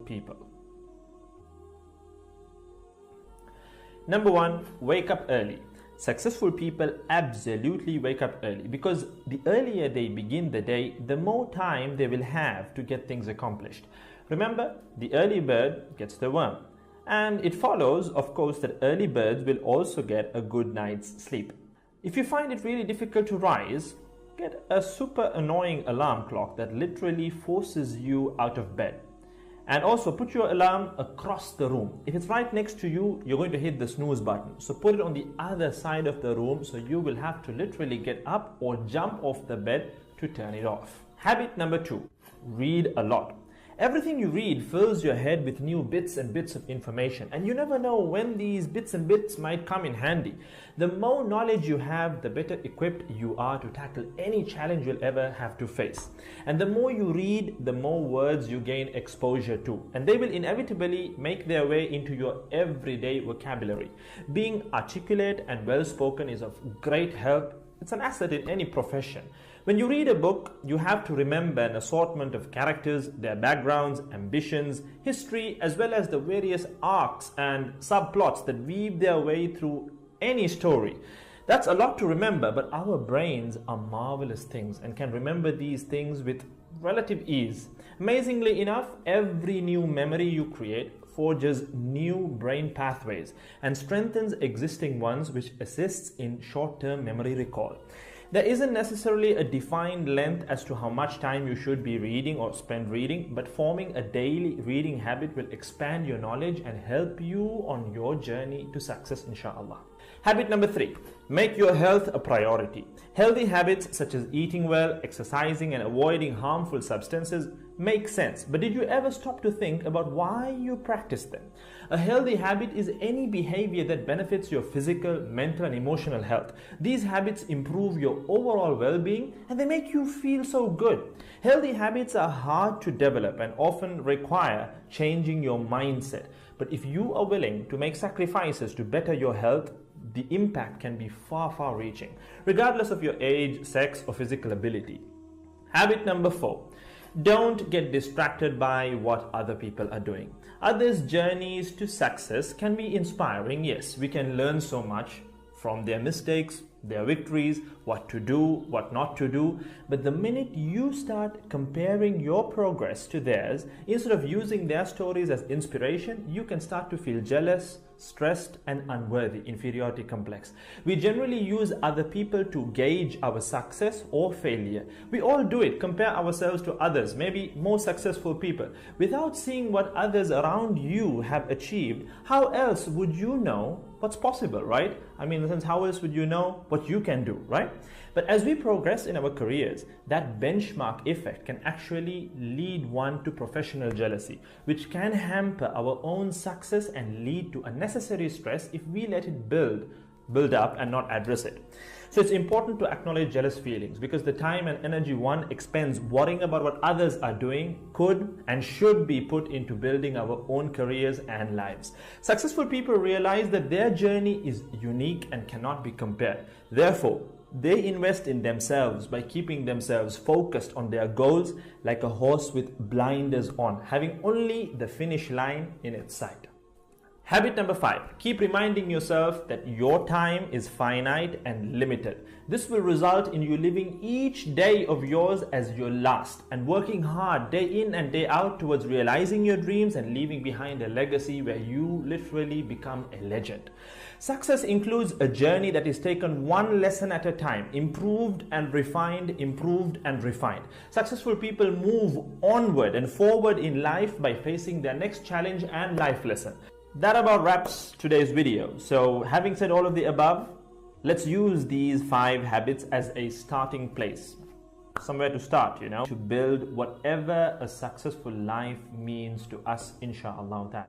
people. Number 1, wake up early. Successful people absolutely wake up early because the earlier they begin the day, the more time they will have to get things accomplished. Remember, the early bird gets the worm. And it follows, of course, that early birds will also get a good night's sleep. If you find it really difficult to rise, get a super annoying alarm clock that literally forces you out of bed. And also put your alarm across the room. If it's right next to you, you're going to hit the snooze button. So put it on the other side of the room so you will have to literally get up or jump off the bed to turn it off. Habit number 2, read a lot. Everything you read fills your head with new bits and bits of information, and you never know when these bits and bits might come in handy. The more knowledge you have, the better equipped you are to tackle any challenge you'll ever have to face. And the more you read, the more words you gain exposure to, and they will inevitably make their way into your everyday vocabulary. Being articulate and well-spoken is of great help. It's an asset in any profession. When you read a book, you have to remember an assortment of characters, their backgrounds, ambitions, history, as well as the various arcs and subplots that weave their way through any story. That's a lot to remember, but our brains are marvelous things and can remember these things with relative ease. Amazingly enough, every new memory you create forges new brain pathways and strengthens existing ones, which assists in short-term memory recall. There isn't necessarily a defined length as to how much time you should be reading or spend reading, but forming a daily reading habit will expand your knowledge and help you on your journey to success, inshallah. Habit number 3, make your health a priority. Healthy habits such as eating well, exercising, and avoiding harmful substances make sense, but did you ever stop to think about why you practice them? A healthy habit is any behavior that benefits your physical, mental, and emotional health. These habits improve your overall well-being and they make you feel so good. Healthy habits are hard to develop and often require changing your mindset. But if you are willing to make sacrifices to better your health, the impact can be far reaching, regardless of your age, sex, or physical ability. Habit number 4. Don't get distracted by what other people are doing. Others' journeys to success can be inspiring. Yes, we can learn so much from their mistakes, their victories, what to do, what not to do. But the minute you start comparing your progress to theirs, instead of using their stories as inspiration, you can start to feel jealous, stressed, and unworthy, inferiority complex. We generally use other people to gauge our success or failure. We all do it, compare ourselves to others, maybe more successful people. Without seeing what others around you have achieved, how else would you know what's possible, right? I mean, in a sense, how else would you know what you can do, right? But as we progress in our careers, that benchmark effect can actually lead one to professional jealousy, which can hamper our own success and lead to unnecessary stress if we let it build up and not address it. So it's important to acknowledge jealous feelings because the time and energy one expends worrying about what others are doing could and should be put into building our own careers and lives. Successful people realize that their journey is unique and cannot be compared. Therefore, they invest in themselves by keeping themselves focused on their goals like a horse with blinders on, having only the finish line in its sight. Habit number 5, keep reminding yourself that your time is finite and limited. This will result in you living each day of yours as your last and working hard day in and day out towards realizing your dreams and leaving behind a legacy where you literally become a legend. Success includes a journey that is taken one lesson at a time, improved and refined, improved and refined. Successful people move onward and forward in life by facing their next challenge and life lesson. That about wraps today's video. So having said all of the above, let's use these 5 habits as a starting place. Somewhere to start, to build whatever a successful life means to us, inshallah.